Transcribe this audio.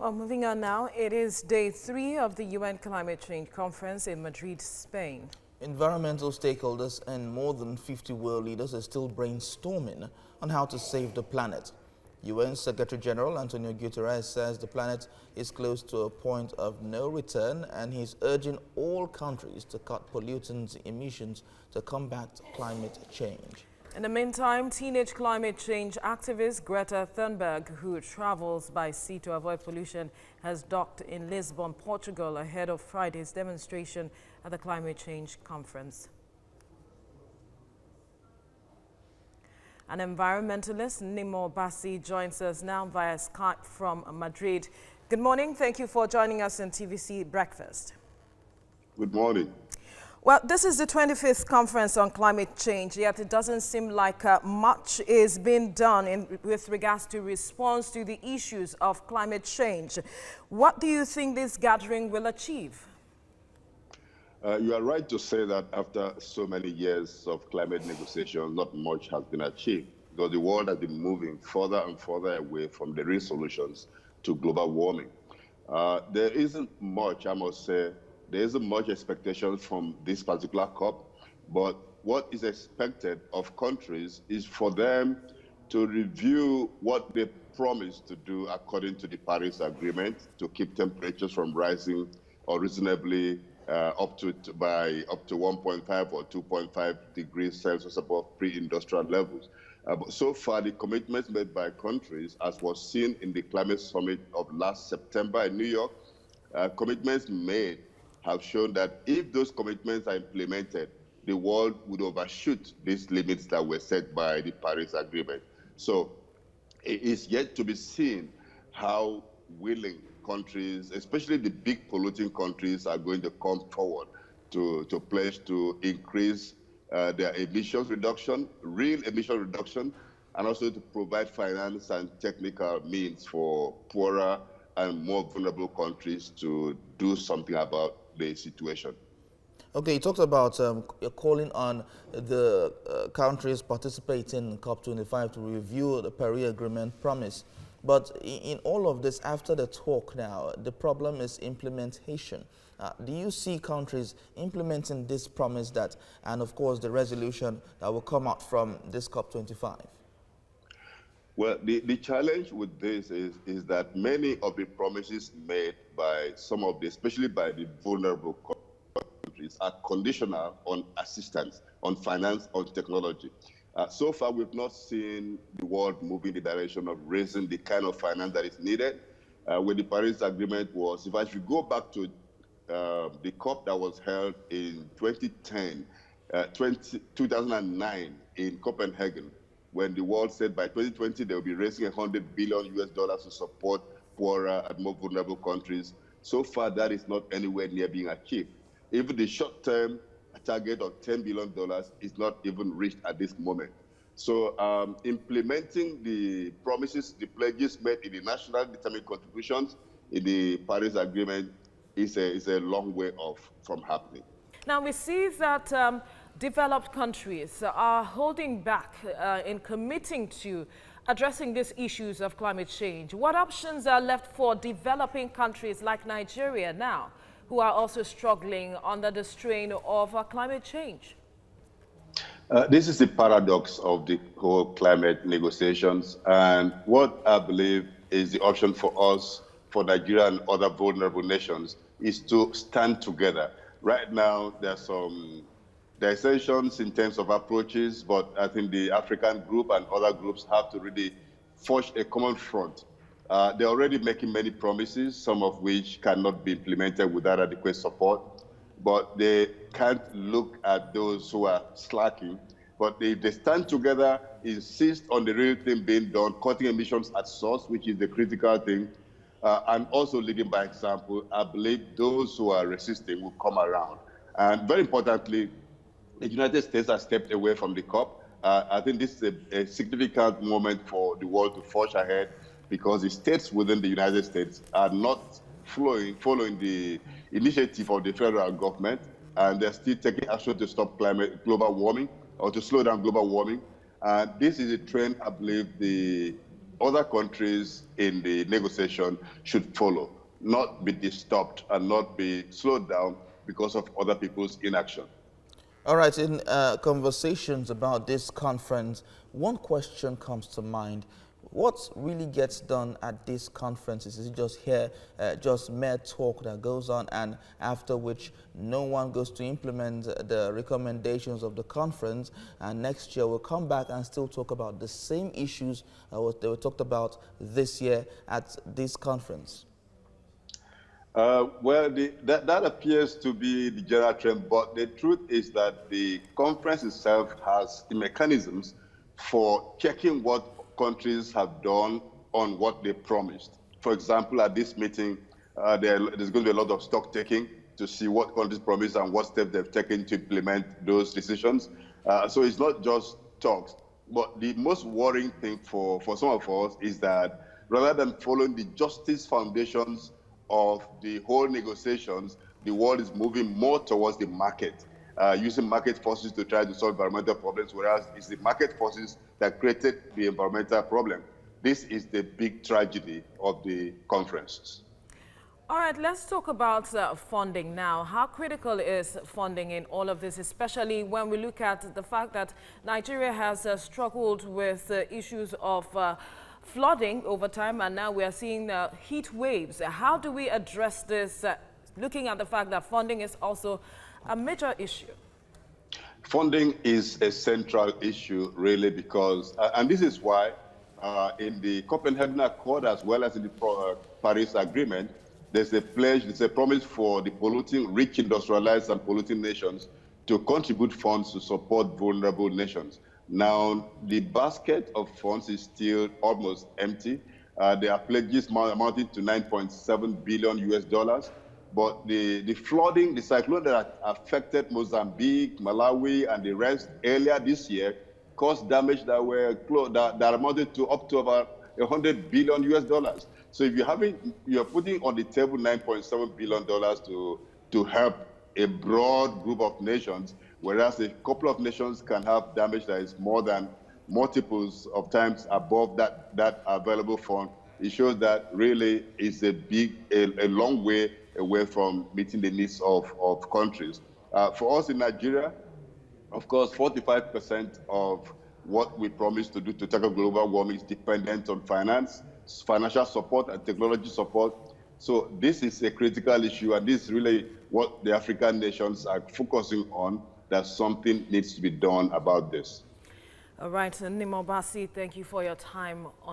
Well, moving on now, it is day 3 of the UN Climate Change Conference in Madrid, Spain. Environmental stakeholders and more than 50 world leaders are still brainstorming on how to save the planet. UN Secretary General Antonio Guterres says the planet is close to a point of no return, and he's urging all countries to cut pollutant emissions to combat climate change. In the meantime, teenage climate change activist Greta Thunberg, who travels by sea to avoid pollution, has docked in Lisbon, Portugal, ahead of Friday's demonstration at the climate change conference. An environmentalist, Nimo Bassi, joins us now via Skype from Madrid. Good morning. Thank you for joining us on TVC Breakfast. Good morning. Well, this is the 25th conference on climate change, yet it doesn't seem like much is being done with regards to response to the issues of climate change. What do you think this gathering will achieve? You are right to say that after so many years of climate negotiation, not much has been achieved, because the world has been moving further and further away from the real solutions to global warming. There isn't much, I must say, there isn't much expectation from this particular COP, but what is expected of countries is for them to review what they promised to do according to the Paris Agreement to keep temperatures from rising unreasonably up to 1.5 or 2.5 degrees Celsius above pre-industrial levels. But so far, the commitments made by countries, as was seen in the climate summit of last September in New York, commitments made have shown that if those commitments are implemented, the world would overshoot these limits that were set by the Paris Agreement. So it is yet to be seen how willing countries, especially the big polluting countries, are going to come forward to pledge to increase their emissions reduction, real emission reduction, and also to provide finance and technical means for poorer and more vulnerable countries to do something about the situation. Okay, you talked about calling on the countries participating in COP25 to review the Paris Agreement promise. But in all of this, after the talk now, the problem is implementation. Do you see countries implementing this promise and of course the resolution that will come out from this COP25? Well, the challenge with this is that many of the promises made by some of the, especially by the vulnerable countries, are conditional on assistance, on finance, on technology. So far, we've not seen the world move in the direction of raising the kind of finance that is needed. When the Paris Agreement was, if you go back to the COP that was held in 2009 in Copenhagen, when the world said by 2020 they will be raising $100 billion to support poorer and more vulnerable countries. So far, that is not anywhere near being achieved. Even the short-term target of $10 billion is not even reached at this moment. So implementing the promises, the pledges made in the national determined contributions in the Paris Agreement is a long way off from happening. Now, we see that developed countries are holding back in committing to addressing these issues of climate change. What options are left for developing countries like Nigeria now, who are also struggling under the strain of climate change? This is the paradox of the whole climate negotiations. And what I believe is the option for us, for Nigeria and other vulnerable nations, is to stand together. Right now, there are tensions in terms of approaches, but I think the African group and other groups have to really forge a common front. They're already making many promises, some of which cannot be implemented without adequate support, but they can't look at those who are slacking. But if they stand together, insist on the real thing being done, cutting emissions at source, which is the critical thing, and also leading by example, I believe those who are resisting will come around. And very importantly, the United States has stepped away from the COP. I think this is a significant moment for the world to forge ahead, because the states within the United States are not following the initiative of the federal government, and they're still taking action to stop global warming, or to slow down global warming. This is a trend I believe the other countries in the negotiation should follow, not be disturbed and not be slowed down because of other people's inaction. All right, in conversations about this conference, one question comes to mind. What really gets done at these conferences? Is it just mere talk that goes on, and after which no one goes to implement the recommendations of the conference, and next year we'll come back and still talk about the same issues what they were talked about this year at this conference? Well, that appears to be the general trend, but the truth is that the conference itself has the mechanisms for checking what countries have done on what they promised. For example, at this meeting, there's going to be a lot of stock taking to see what countries promised and what steps they've taken to implement those decisions. So it's not just talks. But the most worrying thing for some of us is that rather than following the justice foundations of the whole negotiations, the world is moving more towards the market, using market forces to try to solve environmental problems, whereas it's the market forces that created the environmental problem. This is the big tragedy of the conferences. All right, let's talk about funding now. How critical is funding in all of this, especially when we look at the fact that Nigeria has struggled with issues of flooding over time, and now we are seeing heat waves. How do we address this, looking at the fact that funding is also a major issue? Funding is a central issue, really, because, and this is why in the Copenhagen Accord, as well as in the Paris Agreement, there's a pledge, there's a promise for the polluting, rich, industrialized, and polluting nations to contribute funds to support vulnerable nations. Now, the basket of funds is still almost empty. There are pledges amounting to $9.7 billion US. But the flooding, the cyclone that affected Mozambique, Malawi, and the rest earlier this year caused damage that amounted to up to about $100 billion US. So if you're putting on the table $9.7 billion to help a broad group of nations, whereas a couple of nations can have damage that is more than multiples of times above that available fund, it shows that really it's a long way away from meeting the needs of countries. For us in Nigeria, of course, 45% of what we promise to do to tackle global warming is dependent on financial support and technology support. So this is a critical issue, and this is really what the African nations are focusing on, that something needs to be done about this. All right, Nimo Basi, thank you for your time on